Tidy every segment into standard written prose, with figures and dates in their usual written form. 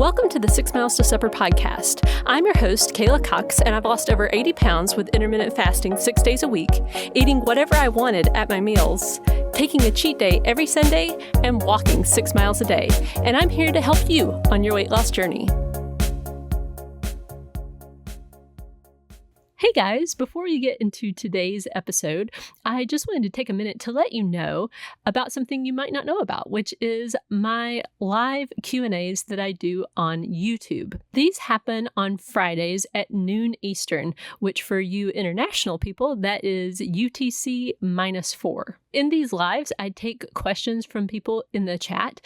Welcome to the 6 Miles to Supper podcast. I'm your host, Kayla Cox, and I've lost over 80 pounds with intermittent fasting 6 days a week, eating whatever I wanted at my meals, taking a cheat day every Sunday, and walking 6 miles a day. And I'm here to help you on your weight loss journey. Hey guys, before we get into today's episode, I just wanted to take a minute to let you know about something you might not know about, which is my live Q&As that I do on YouTube. These happen on Fridays at noon Eastern, which for you international people, that is UTC -4. In these lives, I take questions from people in the chat.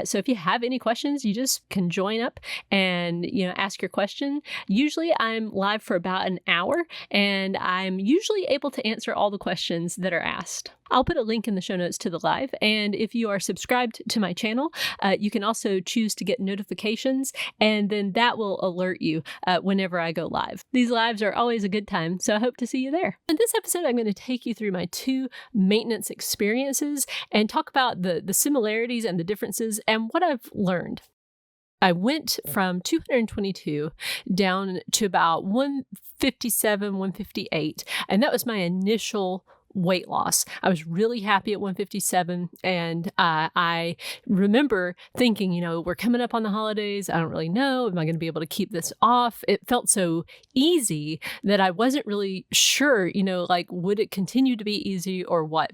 So if you have any questions, you just can join up and ask your question. Usually I'm live for about an hour, and I'm usually able to answer all the questions that are asked. I'll put a link in the show notes to the live, and if you are subscribed to my channel, you can also choose to get notifications, and then that will alert you whenever I go live. These lives are always a good time, so I hope to see you there. In this episode, I'm going to take you through my 2 maintenance experiences and talk about the similarities and the differences and what I've learned. I went from 222 down to about 157, 158, and that was my initial weight loss. I was really happy at 157, and I remember thinking, we're coming up on the holidays. I don't really know. Am I going to be able to keep this off? It felt so easy that I wasn't really sure, would it continue to be easy or what?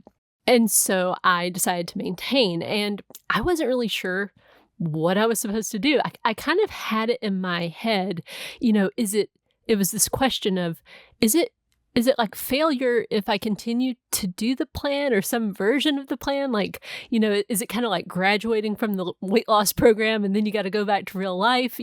And so I decided to maintain, and I wasn't really sure what I was supposed to do. I kind of had it in my head, it was this question of, is it like failure if I continue to do the plan or some version of the plan? Is it kind of like graduating from the weight loss program and then you got to go back to real life?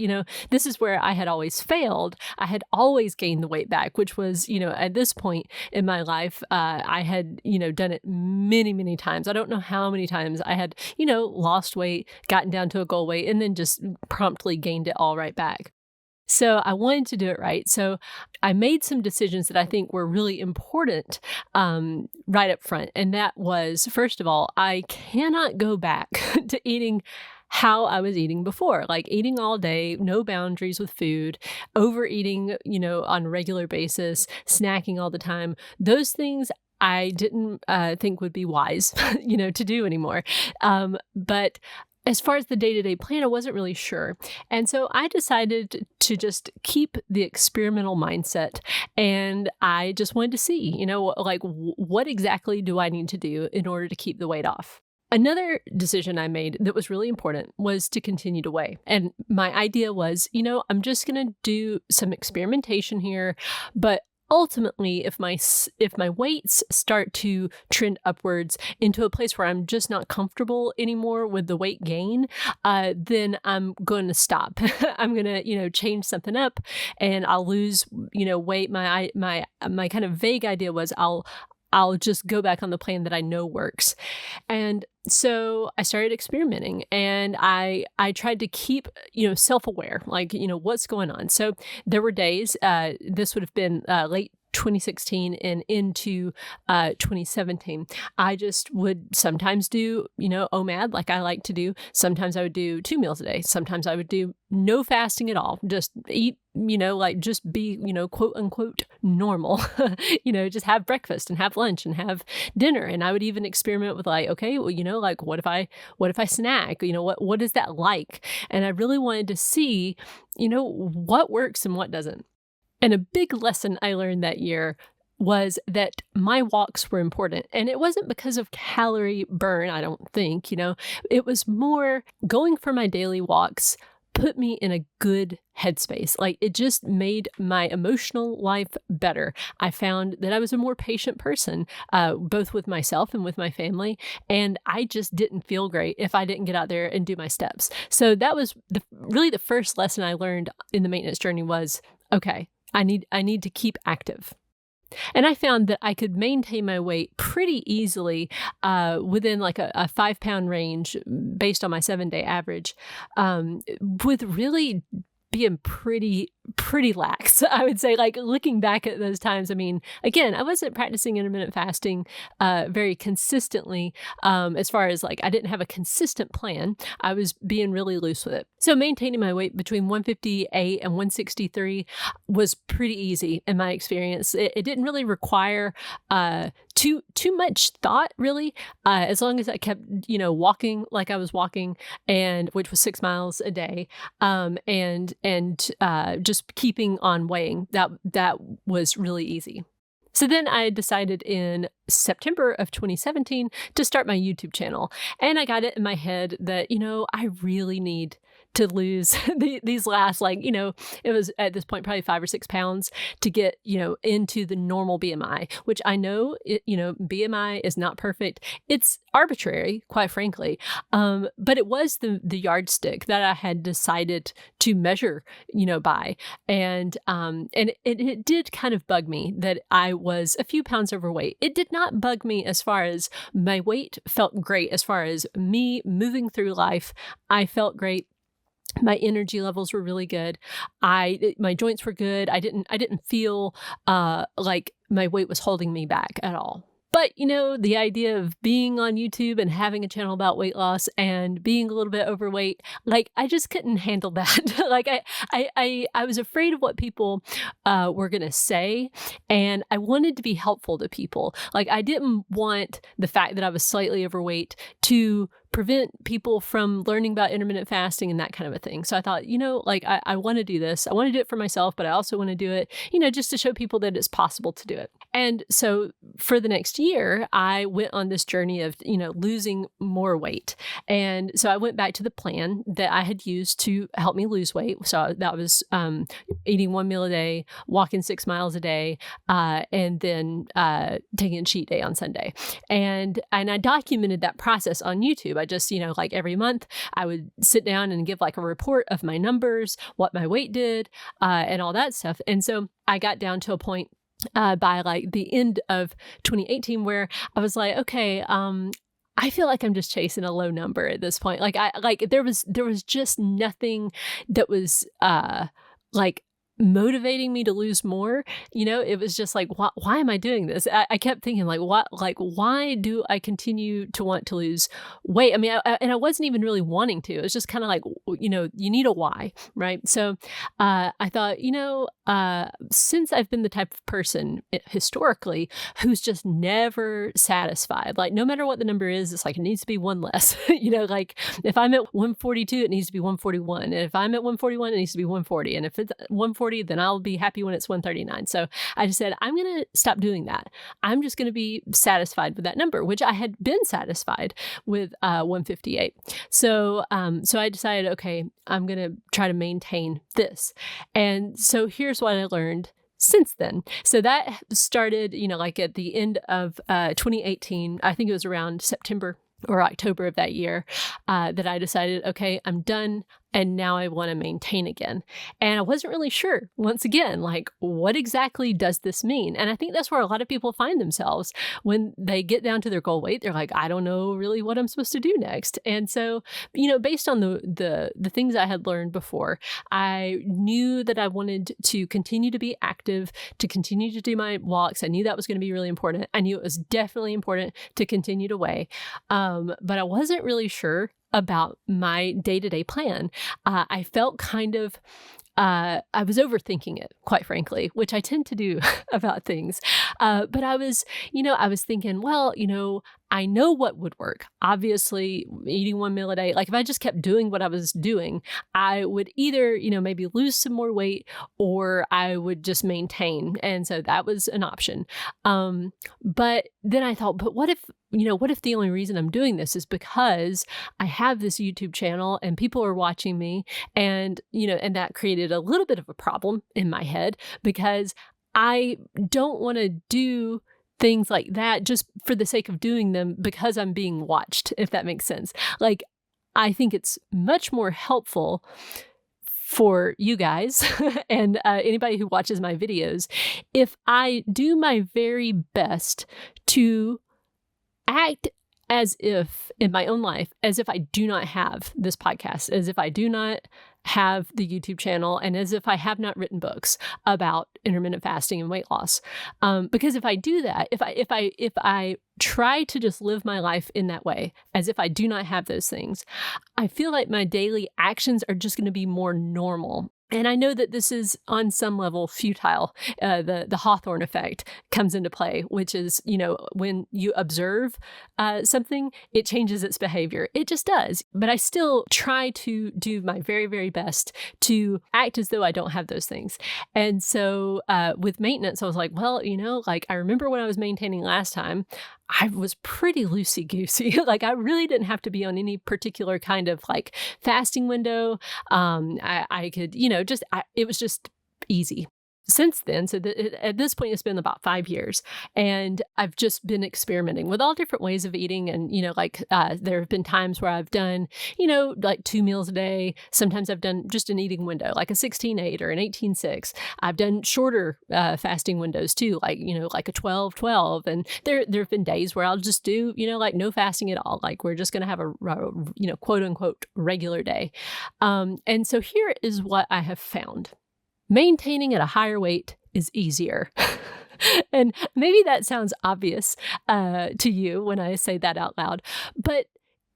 This is where I had always failed. I had always gained the weight back, which was, at this point in my life, I had, done it many, many times. I don't know how many times I had, lost weight, gotten down to a goal weight, and then just promptly gained it all right back. So I wanted to do it right. So I made some decisions that I think were really important right up front. And that was, first of all, I cannot go back to eating how I was eating before, like eating all day, no boundaries with food, overeating, on a regular basis, snacking all the time. Those things I didn't think would be wise, to do anymore. But as far as the day-to-day plan, I wasn't really sure. And so I decided to just keep the experimental mindset. And I just wanted to see, what exactly do I need to do in order to keep the weight off? Another decision I made that was really important was to continue to weigh. And my idea was, I'm just going to do some experimentation here, but ultimately, if my weights start to trend upwards into a place where I'm just not comfortable anymore with the weight gain, then I'm going to stop. I'm going to, change something up, and I'll lose, weight. My kind of vague idea was I'll just go back on the plan that I know works. And so I started experimenting, and I tried to keep, self-aware, what's going on. So there were days, this would have been late 2016 and into 2017. I just would sometimes do, OMAD like I like to do. Sometimes I would do 2 meals a day. Sometimes I would do no fasting at all. Just eat, just be, quote unquote normal, just have breakfast and have lunch and have dinner. And I would even experiment with okay, well, what if I snack? What is that like? And I really wanted to see, what works and what doesn't. And a big lesson I learned that year was that my walks were important. And it wasn't because of calorie burn, I don't think, it was more going for my daily walks put me in a good headspace. It just made my emotional life better. I found that I was a more patient person, both with myself and with my family. And I just didn't feel great if I didn't get out there and do my steps. So that was really the first lesson I learned in the maintenance journey was, okay, I need to keep active. And I found that I could maintain my weight pretty easily within a 5-pound range based on my 7-day average with really being pretty pretty lax, I would say. Like looking back at those times, I mean, again, I wasn't practicing intermittent fasting very consistently as far as like I didn't have a consistent plan. I was being really loose with it. So maintaining my weight between 158 and 163 was pretty easy in my experience. It didn't really require too much thought, really, as long as I kept, walking like I was walking, and which was 6 miles a day, and just keeping on weighing. That was really easy. So then I decided in September of 2017 to start my YouTube channel. And I got it in my head that, I really need to lose these last, it was at this point probably 5 or 6 pounds to get, into the normal BMI, which I know, BMI is not perfect. It's arbitrary, quite frankly. But it was the yardstick that I had decided to measure, by. And it did kind of bug me that I was a few pounds overweight. It did not bug me as far as my weight felt great, as far as me moving through life. I felt great. My energy levels were really good. My joints were good. I didn't feel like my weight was holding me back at all. But, the idea of being on YouTube and having a channel about weight loss and being a little bit overweight, I just couldn't handle that. I was afraid of what people were going to say, and I wanted to be helpful to people. I didn't want the fact that I was slightly overweight to prevent people from learning about intermittent fasting and that kind of a thing. So I thought, I want to do this. I want to do it for myself, but I also want to do it, just to show people that it's possible to do it. And so for the next year, I went on this journey of, losing more weight. And so I went back to the plan that I had used to help me lose weight. So that was eating 1 meal a day, walking 6 miles a day, and then taking a cheat day on Sunday. And I documented that process on YouTube. I just, every month I would sit down and give a report of my numbers, what my weight did, and all that stuff. And so I got down to a point by the end of 2018 where I was like, okay, I feel like I'm just chasing a low number at this point. There was just nothing that was motivating me to lose more. It was just why am I doing this? I kept thinking why do I continue to want to lose weight? I mean, I wasn't even really wanting to. It was just kind of you need a why, right? So I thought, since I've been the type of person historically who's just never satisfied, no matter what the number is, it's it needs to be one less. If I'm at 142, it needs to be 141. And if I'm at 141, it needs to be 140. And if it's 140, then I'll be happy when it's 139. So I just said, I'm going to stop doing that. I'm just going to be satisfied with that number, which I had been satisfied with 158. So I decided, okay, I'm going to try to maintain this. And so here's what I learned since then. So that started, at the end of 2018. I think it was around September or October of that year that I decided, okay, I'm done. And now I want to maintain again. And I wasn't really sure, once again, what exactly does this mean? And I think that's where a lot of people find themselves when they get down to their goal weight. They're like, I don't know really what I'm supposed to do next. And so, based on the things I had learned before, I knew that I wanted to continue to be active, to continue to do my walks. I knew that was going to be really important. I knew it was definitely important to continue to weigh. But I wasn't really sure about my day-to-day plan. I felt kind of, I was overthinking it, quite frankly, which I tend to do about things. But I was thinking, well, I know what would work. Obviously, eating 1 meal a day, if I just kept doing what I was doing, I would either, maybe lose some more weight or I would just maintain. And so that was an option. But then I thought, but what if the only reason I'm doing this is because I have this YouTube channel and people are watching me, and, and that created a little bit of a problem in my head because I don't want to do things like that just for the sake of doing them because I'm being watched, if that makes sense. I think it's much more helpful for you guys and anybody who watches my videos if I do my very best to act as if, in my own life, as if I do not have this podcast, as if I do not have the YouTube channel and as if I have not written books about intermittent fasting and weight loss. Because if I do that, if I try to just live my life in that way, as if I do not have those things, I feel like my daily actions are just going to be more normal. And I know that this is on some level futile. The Hawthorne effect comes into play, which is, when you observe something, it changes its behavior. It just does. But I still try to do my very, very best to act as though I don't have those things. And so with maintenance, I was like, well, I remember when I was maintaining last time, I was pretty loosey-goosey. Like I really didn't have to be on any particular kind of like fasting window. I could, it was just easy. Since then, at this point, it's been about 5 years, and I've just been experimenting with all different ways of eating. And, there have been times where I've done, like 2 meals a day. Sometimes I've done just an eating window, like a 16-8 or an 18-6. I've done shorter fasting windows too, like a 12-12. And there have been days where I'll just do, like no fasting at all. Like we're just going to have a quote unquote regular day. And so here is what I have found. Maintaining at a higher weight is easier. And maybe that sounds obvious to you when I say that out loud, but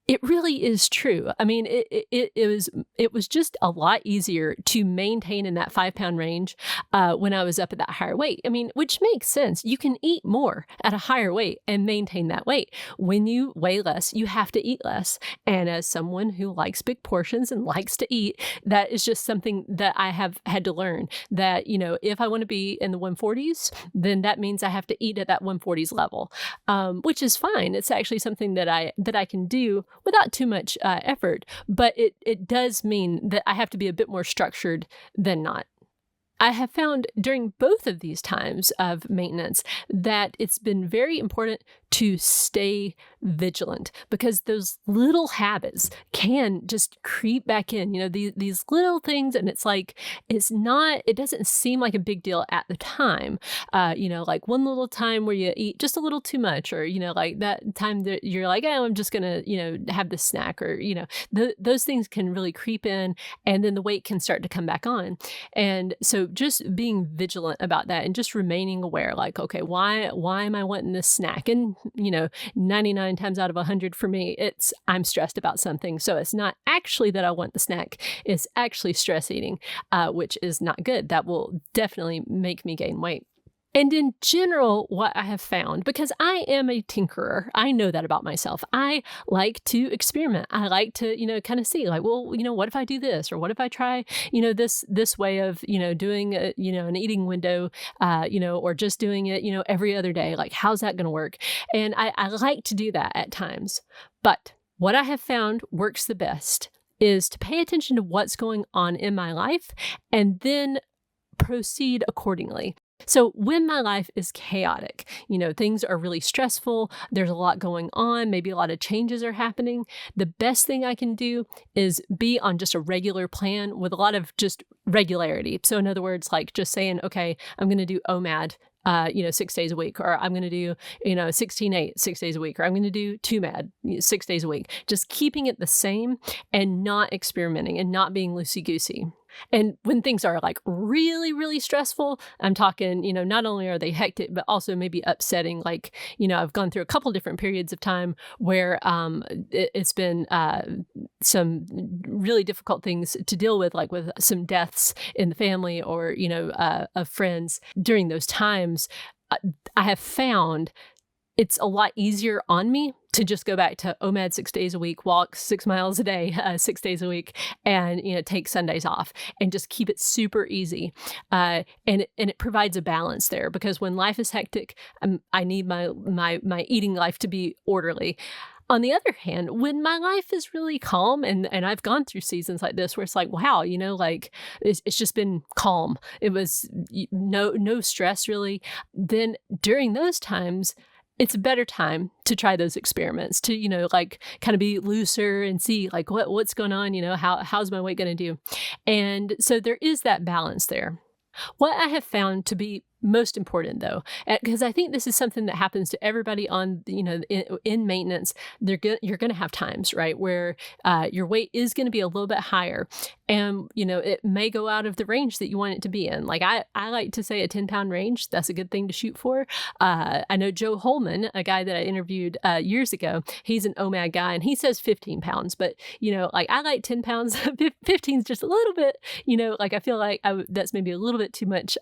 it really is true. I mean, it was just a lot easier to maintain in that 5-pound range when I was up at that higher weight. I mean, which makes sense. You can eat more at a higher weight and maintain that weight. When you weigh less, you have to eat less. And as someone who likes big portions and likes to eat, that is just something that I have had to learn. That if I want to be in the 140s, then that means I have to eat at that 140s level, which is fine. It's actually something that I can do without too much effort, but it does mean that I have to be a bit more structured than not. I have found during both of these times of maintenance that it's been very important to stay vigilant because those little habits can just creep back in, these little things. And it's like, it doesn't seem like a big deal at the time. Like one little time where you eat just a little too much, or, like that time that you're like, oh, I'm just going to, have this snack, or, those things can really creep in, and then the weight can start to come back on. And so just being vigilant about that and just remaining aware, like, okay, why am I wanting this snack? And, 99 times out of 100 for me, I'm stressed about something. So it's not actually that I want the snack. It's actually stress eating, which is not good. That will definitely make me gain weight. And in general, what I have found, because I am a tinkerer, I know that about myself. I like to experiment. I like to, kind of see like, well, what if I do this? Or what if I try, this way of, doing, an eating window, or just doing it, every other day? Like, how's that going to work? And I like to do that at times. But what I have found works the best is to pay attention to what's going on in my life and then proceed accordingly. So when my life is chaotic, things are really stressful, there's a lot going on, maybe a lot of changes are happening, the best thing I can do is be on just a regular plan with a lot of just regularity. So in other words, like just saying, okay, I'm going to do OMAD 6 days a week, or I'm going to do, 16-8, 6 days a week, or I'm going to do 2MAD 6 days a week, just keeping it the same and not experimenting and not being loosey-goosey. And when things are like really, really stressful, I'm talking, not only are they hectic, but also maybe upsetting. Like, I've gone through a couple different periods of time where it's been some really difficult things to deal with, like with some deaths in the family or, of friends. During those times, I have found it's a lot easier on me to just go back to OMAD 6 days a week, walk 6 miles a day, 6 days a week, and take Sundays off and just keep it super easy. And it provides a balance there, because when life is hectic, I need my eating life to be orderly. On the other hand, when my life is really calm, and I've gone through seasons like this where it's like, wow, it's just been calm. It was no stress really. Then during those times, it's a better time to try those experiments, to, kind of be looser and see like what's going on, how's my weight going to do? And so there is that balance there. What I have found to be most important though, because I think this is something that happens to everybody on, in maintenance. You're going to have times, right, where your weight is going to be a little bit higher, and it may go out of the range that you want it to be in. Like I like to say a 10-pound range. That's a good thing to shoot for. I know Joe Holman, a guy that I interviewed years ago. He's an OMAD guy, and he says 15 pounds. But like I like 10 pounds. 15 is just a little bit. Like I feel like that's maybe a little bit too much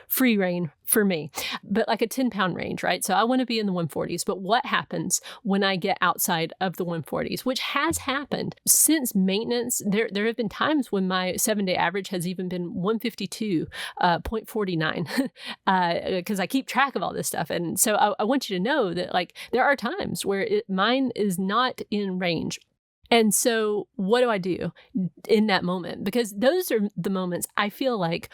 free reign for me, but like a 10-pound range, right? So I want to be in the 140s, but what happens when I get outside of the 140s, which has happened since maintenance? There have been times when my 7-day average has even been 152.49 because I keep track of all this stuff. And so I want you to know that like there are times where mine is not in range. And so what do I do in that moment? Because those are the moments I feel like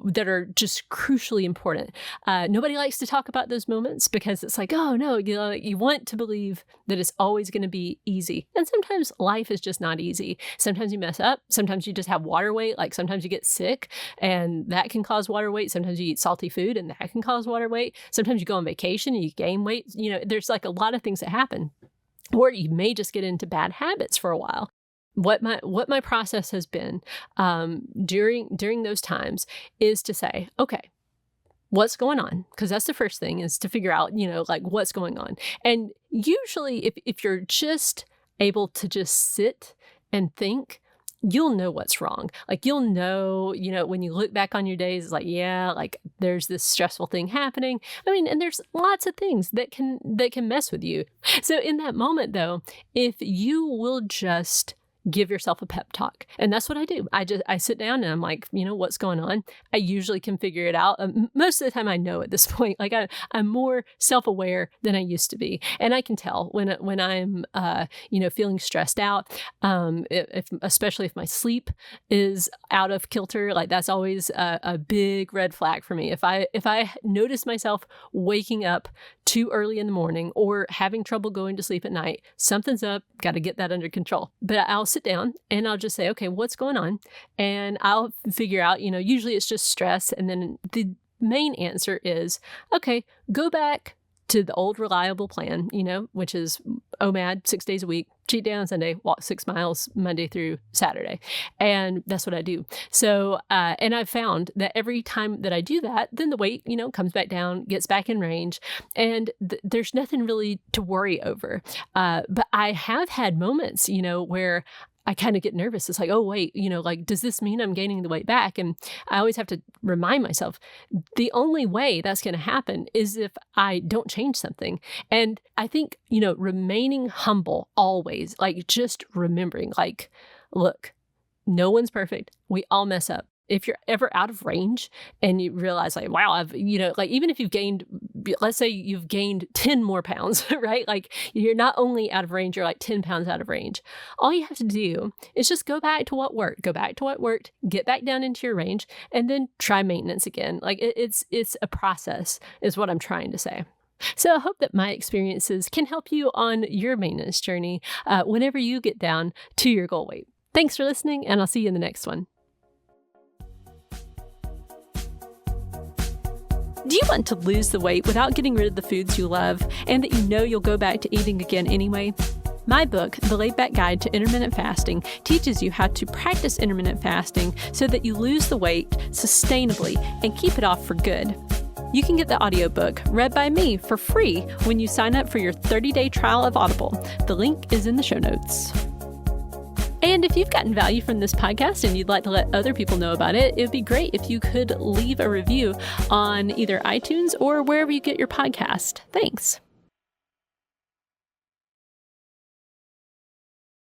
that are just crucially important. Nobody likes to talk about those moments because it's like, oh no, you want to believe that it's always going to be easy. And sometimes life is just not easy. Sometimes you mess up. Sometimes you just have water weight. Like sometimes you get sick and that can cause water weight. Sometimes you eat salty food and that can cause water weight. Sometimes you go on vacation and you gain weight. There's like a lot of things that happen. Or you may just get into bad habits for a while. What my process has been during those times is to say, okay, what's going on? Because that's the first thing, is to figure out, like what's going on. And usually if you're just able to just sit and think, you'll know what's wrong. Like you'll know, when you look back on your days, it's like, yeah, like there's this stressful thing happening. I mean, and there's lots of things that can mess with you. So in that moment though, if you will just give yourself a pep talk. And that's what I do. I sit down and I'm like, what's going on? I usually can figure it out. Most of the time I know at this point. Like I'm more self-aware than I used to be. And I can tell when I'm, feeling stressed out, especially if my sleep is out of kilter. Like that's always a big red flag for me. If I notice myself waking up too early in the morning or having trouble going to sleep at night, something's up, got to get that under control. But I'll sit down and I'll just say, okay, what's going on? And I'll figure out, usually it's just stress. And then the main answer is, okay, go back to the old reliable plan, which is OMAD 6 days a week, cheat day on Sunday, walk 6 miles Monday through Saturday. And that's what I do. So, and I've found that every time that I do that, then the weight, comes back down, gets back in range, and there's nothing really to worry over. But I have had moments, where I kind of get nervous. It's like, oh, wait, like, does this mean I'm gaining the weight back? And I always have to remind myself, the only way that's going to happen is if I don't change something. And I think, remaining humble always, like just remembering, like, look, no one's perfect. We all mess up. If you're ever out of range and you realize like, wow, I've, like even if you've gained, let's say you've gained 10 more pounds, right? Like you're not only out of range, you're like 10 pounds out of range. All you have to do is just go back to what worked, get back down into your range, and then try maintenance again. Like it's a process is what I'm trying to say. So I hope that my experiences can help you on your maintenance journey whenever you get down to your goal weight. Thanks for listening, and I'll see you in the next one. Do you want to lose the weight without getting rid of the foods you love and that you'll go back to eating again anyway? My book, The Laid Back Guide to Intermittent Fasting, teaches you how to practice intermittent fasting so that you lose the weight sustainably and keep it off for good. You can get the audiobook read by me for free when you sign up for your 30-day trial of Audible. The link is in the show notes. And if you've gotten value from this podcast and you'd like to let other people know about it, it would be great if you could leave a review on either iTunes or wherever you get your podcast. Thanks.